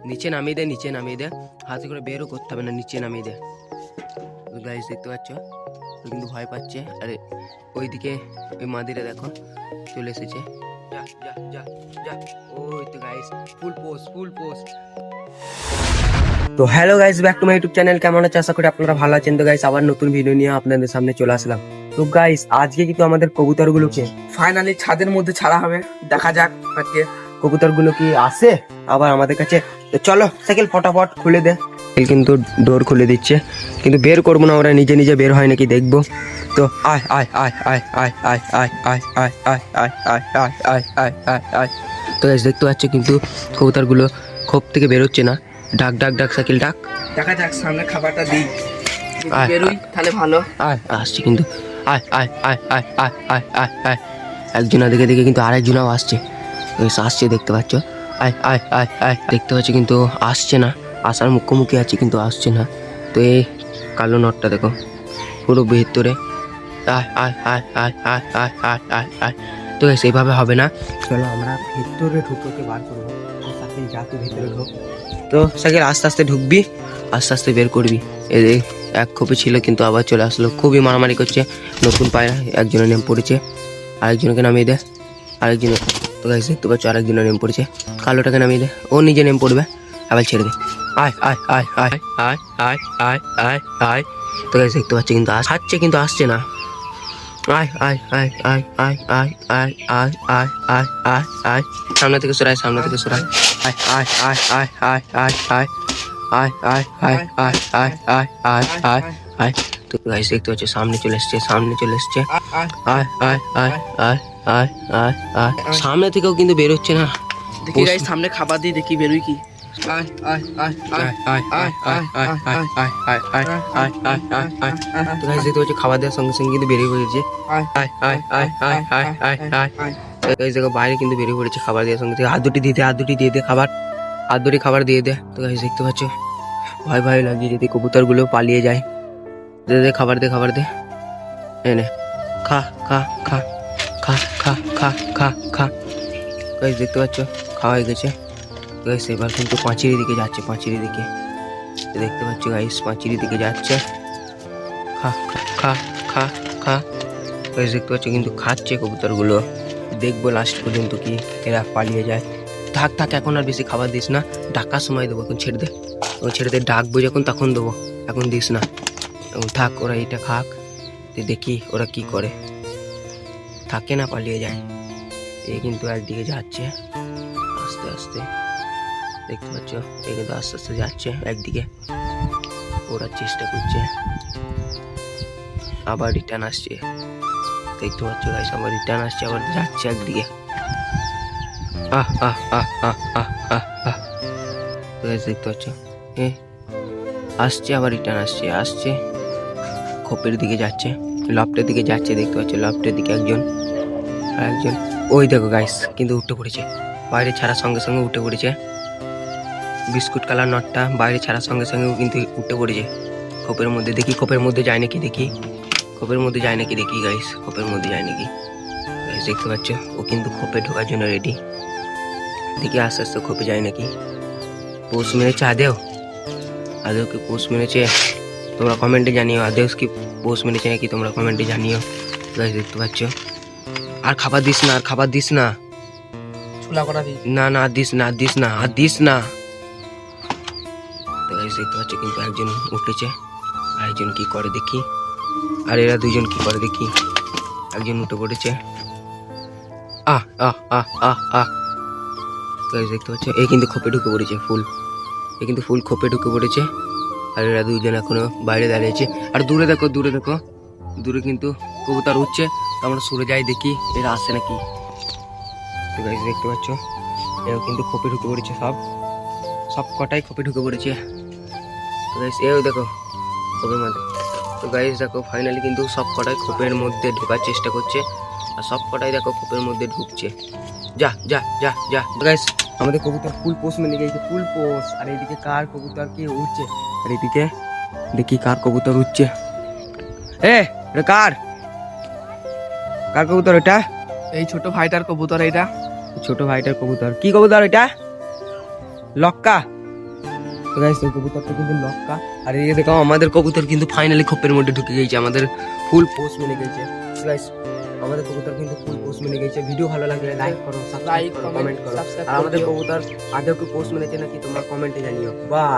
নিচে নামিয়ে দে, নিচে নামিয়ে দে, হাতে করে বেরও করতে হবে না, নিচে নামিয়ে দে। গাইস দেখতে পাচ্ছ কিন্তু ভয় পাচ্ছে। আরে ওইদিকে ওই মাদিরে দেখো চলে এসেছে। যা যা যা যা, ওই তো গাইস ফুল পোস্ট। তো hello guys, back to my YouTube channel. কেমন আছে? আশা করি আপনারা ভালো আছেন। তো গাইস আবার নতুন ভিডিও নিয়ে আপনাদের সামনে চলে আসলাম। তো গাইস আজকে কিন্তু আমাদের কবুতরগুলোকে ফাইনালি ছাদের মধ্যে ছাড়া হবে। দেখা যাক আজকে কবুতরগুলো কি আসে আবার আমাদের কাছে। তো চলো সাইকেল ফটাফট খুলে দে। কিন্তু ডোর খুলে দিচ্ছে, কিন্তু বের করবো না, ওরা নিজে নিজে বের হয় নাকি দেখবো। তো আয় আয় আয় আয় আয় আয় আয় আয় আয় আয় আয় আয় আয় আয় আয় আয় আয়। তো গাইস দেখতে পাচ্ছ কিন্তু কবুতরগুলো খোপ থেকে বেরোচ্ছে না। ডাক ডাক ডাক, সাইকেল ডাক। দেখা যাক, সামনে খাবারটা দিই, বেরোই তাহলে ভালো। আয় আসছে কিন্তু, আয় আয় আয় আয় আয় আয় আয় আয়। একজনা দেখে দেখে কিন্তু আরেকজনাও আসছে। আসছে দেখতে পাচ্ছ, আয় আয় আয় আয়। দেখতে পাচ্ছ কিন্তু আসছে না, আসার মুখোমুখি আছে কিন্তু আসছে না। তো এই কালো নটটা দেখো পুরো ভেতরে। আয় আয় আয় আয় আয় আয় আয় আয় আয়। তো সেইভাবে হবে না, চলো আমরা ভেতরে ঢুকোকে বার করবো। সাইকেল যা তুই ভেতরে ঢুক। তো সাইকেল আস্তে আস্তে ঢুকবি, আস্তে আস্তে বের করবি। এই এক খোপে ছিল কিন্তু আবার চলে আসলো, খুবই মারামারি করছে। নতুন পায়রা একজনের নেম পড়েছে, আরেকজনকে নামিয়ে দে। আরেকজন, তো গাইস দেখতে পাচ্ছ আরেকজনের নেম পড়েছে, কালোটাকে নামিয়ে দে। ও নিজে নেম পড়বে, আবার ছেড়ে দে। আয় আয় আয় আয় আয় আয় আয় আয় আয়। তো গাইস দেখতে পাচ্ছি কিন্তু আসছে, কিন্তু আসছে না। আয় আয় আয় আয় আয় আয় আয় আয় আয় আয় আয় আয়। সামনে থেকে সরাই, সামনে থেকে সরাই। আয় আয় আয় আয় আয় আয় আয় আয় আয় আয় আয় আয় আয় আয় আয় আয়। তো গাইস দেখতে পাচ্ছ সামনে চলে এসছে, সামনে চলে এসছে। আয় আয় আয় আয় আয় আয় আয়। সামনে থেকেও কিন্তু বেরোচ্ছে না। দেখি গাইস, সামনে খাবার দিই, দেখি বেরোই কি। আয় আয় আয় আয় আয় আয় আয় আয় আয় আয় আয় আয় আয় আয় আয়। তো গাইস দেখতে পাচ্ছ খাবার দেওয়ার সঙ্গে সঙ্গে কিন্তু বেরিয়ে পড়েছে। আয় আয় আয় আয় আয় আয় আয় আয়। গাইস দেখো বাইরে কিন্তু বেরিয়ে পড়েছে খাবার দেওয়ার সঙ্গে থেকে। হাত দুটি দিয়ে দে, হাত দুটি দিয়ে দে খাবার, হাত দুটি খাবার দিয়ে দে। তো গাইস দেখতে পাচ্ছ ভয় ভয় লাগে যদি কবুতরগুলো পালিয়ে যায়। দে দে খাবার দে, খাবার দে। এনে খা খা খা খা খা খা খা খা। গাইস দেখতে পাচ্ছ খাওয়া হয়ে গেছে। গাইস এবার কিন্তু পাঁচিরি দিকে যাচ্ছে, পাঁচিরি দিকে দেখতে পাচ্ছ গাইস, পাঁচিরি দিকে যাচ্ছে। খা খা খা খা খা। গাইস দেখতে পাচ্ছ কিন্তু খাচ্ছে কবুতরগুলো। দেখবো লাস্ট পর্যন্ত কি এরা পালিয়ে যায়। থাক থাক, এখন আর বেশি খাবার দিস না, ডাকার সময় দেবো, এখন ছেড়ে দে, এখন ছেড়ে দে। ডাকবো যখন তখন দেবো, এখন দিস না। এখন থাক, ওরা এটা খাক, দেখি ওরা কি করে। থাকে না পালিয়ে যায়। এই কিন্তু একদিকে যাচ্ছে আস্তে আস্তে, দেখতে পাচ্ছ এই কিন্তু আস্তে আস্তে যাচ্ছে একদিকে। ওরা চেষ্টা করছে, আবার রিটার্ন আসছে। দেখতে পাচ্ছ গাইস, আবার রিটার্ন আসছে, আবার যাচ্ছে একদিকে। আহ আহ আহ আহ আহ আহ আহ। দেখতে পাচ্ছ আসছে, আবার রিটার্ন আসছে, আসছে খোপের দিকে যাচ্ছে, লফটের দিকে যাচ্ছে। দেখতে পাচ্ছ লফটের দিকে একজন, আর একজন ওই দেখো গাইস কিন্তু উঠে পড়েছে, বাইরে ছাড়ার সঙ্গে সঙ্গে উঠে পড়েছে। বিস্কুট কালার নটটা বাইরে ছাড়ার সঙ্গে সঙ্গে কিন্তু উঠে পড়েছে খোপের মধ্যে। দেখি খোপের মধ্যে যায় নাকি, দেখি খোপের মধ্যে যায় নাকি, দেখি গাইস খোপের মধ্যে যায় নাকি। গাইস দেখতে পাচ্ছ ও কিন্তু খোপে ঢোকার জন্য রেডি। দেখি আস্তে আস্তে খোপে যায় নাকি। পোষ মেরেছে আদেও, আদেও কি পোষ মেরেছে তোমরা কমেন্টে জানিও। আদেও কি পোষ মেরেছে নাকি তোমরা কমেন্টে জানিও। গাইস দেখতে পাচ্ছ, আর খাবার দিস না, আর খাবার দিস না, ছোলা করা দিই না না আর দিস না, আর দিস না, আর দিস না। তো গাইস দেখতে পাচ্ছ কিন্তু একজন উঠেছে, আরেকজন কি করে দেখি। আর এরা দুইজন কি করে দেখি। একজন উঠে পড়েছে। আহ আহ আহ আহ আহ। গাইস দেখতে পাচ্ছ এই কিন্তু খোপে ঢুকে পড়েছে ফুল, এই কিন্তু ফুল খোপে ঢুকে পড়েছে। আর এরা দুইজন এখনো বাইরে দাঁড়িয়েছে। আর দূরে দেখো, দূরে দেখো, দূরে কিন্তু কবুতর উঠছে। তো আমরা সরে যাই দেখি এরা আসে নাকি। তো গাইস দেখতে পাচ্ছ এও কিন্তু খোপে ঢুকে পড়েছে, সব সব কটাই খোপে ঢুকে পড়েছে। তো গাইস এও দেখো খোপের মধ্যে। তো গাইস দেখো ফাইনালি কিন্তু সব কটাই খোপের মধ্যে ঢোকার চেষ্টা করছে, আর সব কটাই দেখো খোপের মধ্যে ঢুকছে। যা যা যা যা। গাইস আমাদের কবুতর ফুল পোষ মেনে গেছে, ফুল পোষ। আর এইদিকে কার কবুতর কি উঠছে, আর এইদিকে দেখি কার কবুতর উঠছে। এটা কার, কার কবুতর এটা? এই ছোট ভাইটার কবুতর। এটা ছোট ভাইটার কবুতর। কি কবুতর এটা? লক্কা, তো গাইস ওই কবুতরটা কিন্তু লক্কা, আর এই দেখো আমাদের কবুতর কিন্তু ফাইনালি খোপের মধ্যে ঢুকে গেছে, আমাদের ফুল পোস্ট মেনে গেছে গাইস। আমাদের কবুতর কিন্তু ফুল পোস্ট মেনে গেছে। ভিডিও ভালো লাগলে লাইক করো, সাবস্ক্রাইব করো, কমেন্ট করো। আর আমাদের কবুতর আদৌ কি পোস্ট মেনেছে নাকি তোমরা কমেন্টে জানিও। বাই।